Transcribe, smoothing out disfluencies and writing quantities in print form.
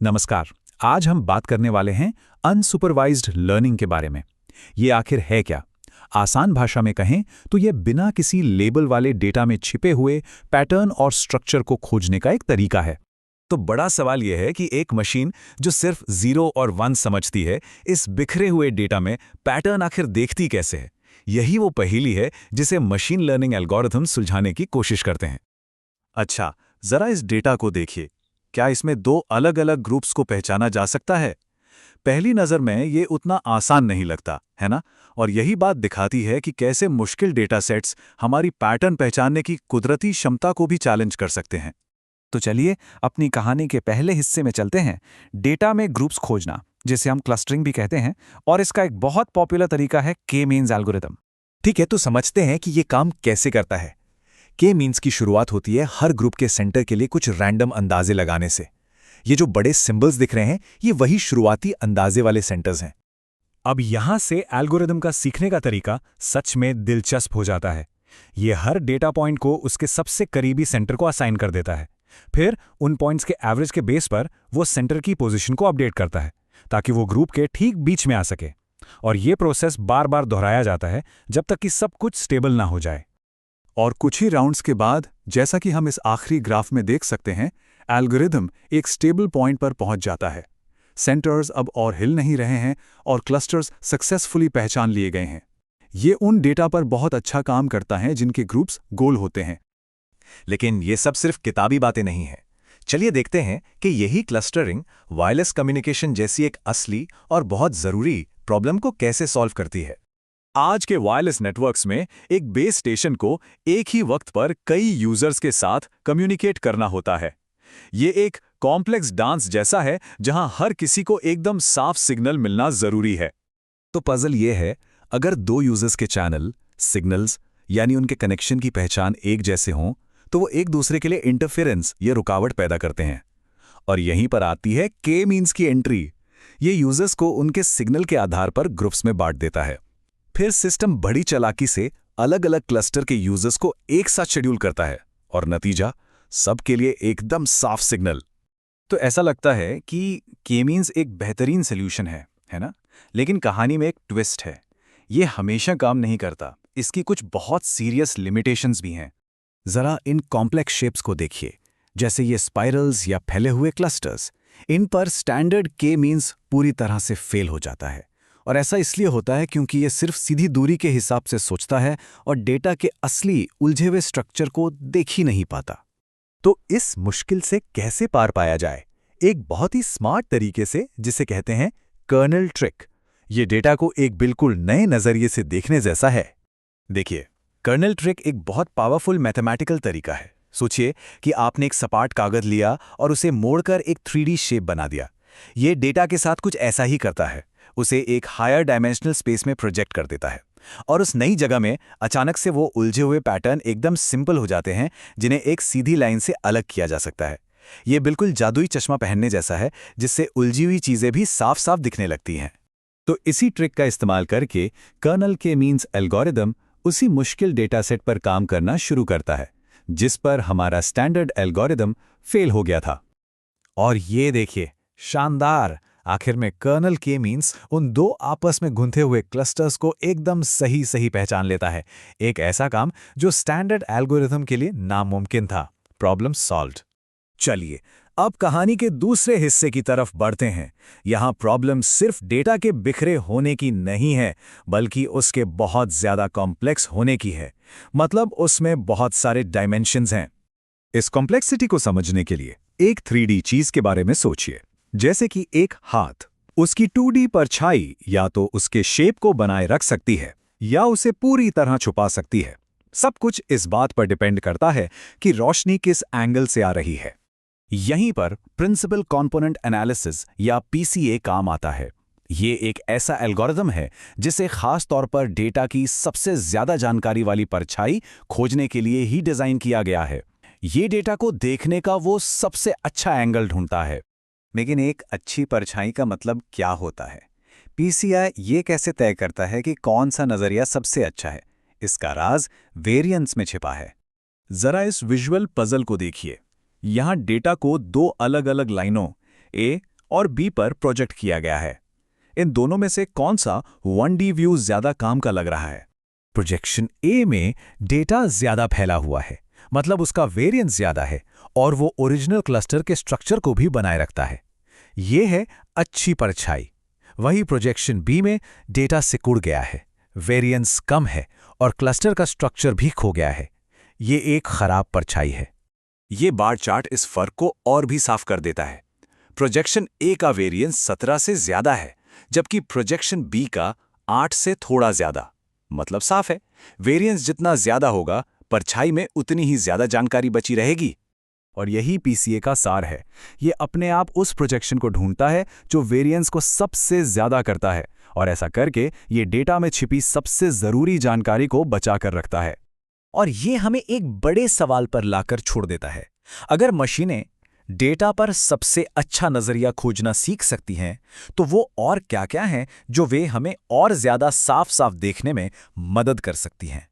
नमस्कार। आज हम बात करने वाले हैं अनसुपरवाइज्ड लर्निंग के बारे में। ये आखिर है क्या? आसान भाषा में कहें तो ये बिना किसी लेबल वाले डेटा में छिपे हुए पैटर्न और स्ट्रक्चर को खोजने का एक तरीका है। तो बड़ा सवाल यह है कि एक मशीन जो सिर्फ 0 और 1 समझती है, इस बिखरे हुए डेटा में पैटर्न आखिर देखती कैसे है? यही वो पहेली है जिसे मशीन लर्निंग एल्गोरिथम सुलझाने की कोशिश करते हैं। अच्छा, जरा इस डेटा को देखिए। क्या इसमें दो अलग-अलग ग्रुप्स को पहचाना जा सकता है? पहली नज़र में ये उतना आसान नहीं लगता, है ना? और यही बात दिखाती है कि कैसे मुश्किल डेटा सेट्स हमारी पैटर्न पहचानने की कुदरती क्षमता को भी चैलेंज कर सकते हैं। तो चलिए अपनी कहानी के पहले हिस्से में चलते हैं। डेटा में ग्रुप्स खोजना, जिसे हम क्लस्टरिंग भी कहते हैं, और इसका एक बहुत पॉपुलर तरीका है के मीन्स एल्गोरिथम। ठीक है, तो समझते हैं कि ये काम कैसे करता है। के मीन्स की शुरुआत होती है हर ग्रुप के सेंटर के लिए कुछ रैंडम अंदाजे लगाने से। ये जो बड़े सिंबल्स दिख रहे हैं, ये वही शुरुआती अंदाजे वाले सेंटर्स हैं। अब यहां से एल्गोरिदम का सीखने का तरीका सच में दिलचस्प हो जाता है। ये हर डेटा पॉइंट को उसके सबसे करीबी सेंटर को असाइन कर देता है। फिर उन पॉइंट्स के एवरेज के बेस पर वो सेंटर की पोजीशन को अपडेट करता है, ताकि वो ग्रुप के ठीक बीच में आ सके। और ये प्रोसेस बार बार दोहराया जाता है जब तक कि सब कुछ स्टेबल ना हो जाए। और कुछ ही राउंड्स के बाद, जैसा कि हम इस आखिरी ग्राफ में देख सकते हैं, एल्गोरिदम एक स्टेबल पॉइंट पर पहुंच जाता है। सेंटर्स अब और हिल नहीं रहे हैं और क्लस्टर्स सक्सेसफुली पहचान लिए गए हैं। ये उन डेटा पर बहुत अच्छा काम करता है जिनके ग्रुप्स गोल होते हैं। लेकिन ये सब सिर्फ किताबी बातें नहीं हैं। चलिए देखते हैं कि यही क्लस्टरिंग वायरलेस कम्युनिकेशन जैसी एक असली और बहुत ज़रूरी प्रॉब्लम को कैसे सॉल्व करती है। आज के वायरलेस नेटवर्क्स में एक बेस स्टेशन को एक ही वक्त पर कई यूजर्स के साथ कम्युनिकेट करना होता है। ये एक कॉम्प्लेक्स डांस जैसा है जहां हर किसी को एकदम साफ सिग्नल मिलना जरूरी है। तो पजल ये है, अगर दो यूजर्स के चैनल, सिग्नल्स यानी उनके कनेक्शन की पहचान एक जैसे हों, तो वो एक दूसरे के लिए इंटरफेरेंस या रुकावट पैदा करते हैं। और यहीं पर आती है के मीन्स की एंट्री। ये यूजर्स को उनके सिग्नल के आधार पर ग्रुप्स में बांट देता है। फिर सिस्टम बड़ी चालाकी से अलग अलग क्लस्टर के यूजर्स को एक साथ शेड्यूल करता है, और नतीजा सबके लिए एकदम साफ सिग्नल। तो ऐसा लगता है कि के मीन्स एक बेहतरीन सोल्यूशन है ना? लेकिन कहानी में एक ट्विस्ट है। ये हमेशा काम नहीं करता। इसकी कुछ बहुत सीरियस लिमिटेशंस भी हैं। जरा इन कॉम्प्लेक्स शेप्स को देखिए, जैसे ये स्पाइरल्स या फैले हुए क्लस्टर्स। इन पर स्टैंडर्ड के मीन्स पूरी तरह से फेल हो जाता है। और ऐसा इसलिए होता है क्योंकि ये सिर्फ सीधी दूरी के हिसाब से सोचता है और डेटा के असली उलझे हुए स्ट्रक्चर को देख ही नहीं पाता। तो इस मुश्किल से कैसे पार पाया जाए? एक बहुत ही स्मार्ट तरीके से, जिसे कहते हैं कर्नल ट्रिक। ये डेटा को एक बिल्कुल नए नजरिए से देखने जैसा है। देखिए, कर्नल ट्रिक एक बहुत पावरफुल मैथमेटिकल तरीका है। सोचिए कि आपने एक सपाट कागज लिया और उसे मोड़कर एक 3D शेप बना दिया। ये डेटा के साथ कुछ ऐसा ही करता है। उसे एक हायर डायमेंशनल स्पेस में प्रोजेक्ट कर देता है, और उस नई जगह में अचानक से वो उलझे हुए पैटर्न एकदम सिंपल हो जाते हैं, जिन्हें एक सीधी लाइन से अलग किया जा सकता है। ये बिल्कुल जादुई चश्मा पहनने जैसा है, जिससे उलझी हुई चीजें भी साफ साफ दिखने लगती हैं। तो इसी ट्रिक का इस्तेमाल करके कर्नल के मीन्स एल्गोरिदम उसी मुश्किल डेटा सेट पर काम करना शुरू करता है, जिस पर हमारा स्टैंडर्ड एल्गोरिदम फेल हो गया था। और ये देखिए, शानदार! आखिर में कर्नल के मीन्स उन दो आपस में गुंथे हुए क्लस्टर्स को एकदम सही सही पहचान लेता है। एक ऐसा काम जो स्टैंडर्ड एल्गोरिथम के लिए नामुमकिन था। Problem solved. चलिए अब कहानी के दूसरे हिस्से की तरफ बढ़ते हैं। यहाँ प्रॉब्लम सिर्फ डेटा के बिखरे होने की नहीं है, बल्कि उसके बहुत ज्यादा कॉम्प्लेक्स होने की है। मतलब उसमें बहुत सारे डायमेंशंस हैं। इस कॉम्प्लेक्सिटी को समझने के लिए एक 3D चीज के बारे में सोचिए, जैसे कि एक हाथ। उसकी 2D परछाई या तो उसके शेप को बनाए रख सकती है या उसे पूरी तरह छुपा सकती है। सब कुछ इस बात पर डिपेंड करता है कि रोशनी किस एंगल से आ रही है। यहीं पर प्रिंसिपल कंपोनेंट एनालिसिस या पीसीए काम आता है। ये एक ऐसा एल्गोरिदम है जिसे खास तौर पर डेटा की सबसे ज्यादा जानकारी वाली परछाई खोजने के लिए ही डिजाइन किया गया है। ये डेटा को देखने का वो सबसे अच्छा एंगल ढूंढता है। लेकिन एक अच्छी परछाई का मतलब क्या होता है? पीसीआई ये कैसे तय करता है कि कौन सा नजरिया सबसे अच्छा है? इसका राज वेरिएंस में छिपा है। जरा इस विजुअल पजल को देखिए। यहाँ डेटा को दो अलग अलग लाइनों, ए और बी पर प्रोजेक्ट किया गया है। इन दोनों में से कौन सा 1D व्यू ज्यादा काम का लग रहा है? प्रोजेक्शन ए में डेटा ज्यादा फैला हुआ है, मतलब उसका वेरिएंस ज्यादा है और वो ओरिजिनल क्लस्टर के स्ट्रक्चर को भी बनाए रखता है। ये है अच्छी परछाई। वही प्रोजेक्शन बी में डेटा सिकुड़ गया है, वेरिएंस कम है और क्लस्टर का स्ट्रक्चर भी खो गया है। ये एक खराब परछाई है। ये बार चार्ट इस फर्क को और भी साफ कर देता है। प्रोजेक्शन ए का वेरिएंस 17 से ज्यादा है, जबकि प्रोजेक्शन बी का 8 से थोड़ा ज्यादा। मतलब साफ है, वेरिएंस जितना ज्यादा होगा, परछाई में उतनी ही ज्यादा जानकारी बची रहेगी। और यही पीसीए का सार है। ये अपने आप उस प्रोजेक्शन को ढूंढता है जो वेरिएंस को सबसे ज्यादा करता है, और ऐसा करके ये डेटा में छिपी सबसे जरूरी जानकारी को बचा कर रखता है। और ये हमें एक बड़े सवाल पर लाकर छोड़ देता है। अगर मशीनें डेटा पर सबसे अच्छा नजरिया खोजना सीख सकती हैं, तो वो और क्या-क्या हैं जो वे हमें और ज्यादा साफ-साफ देखने में मदद कर सकती हैं।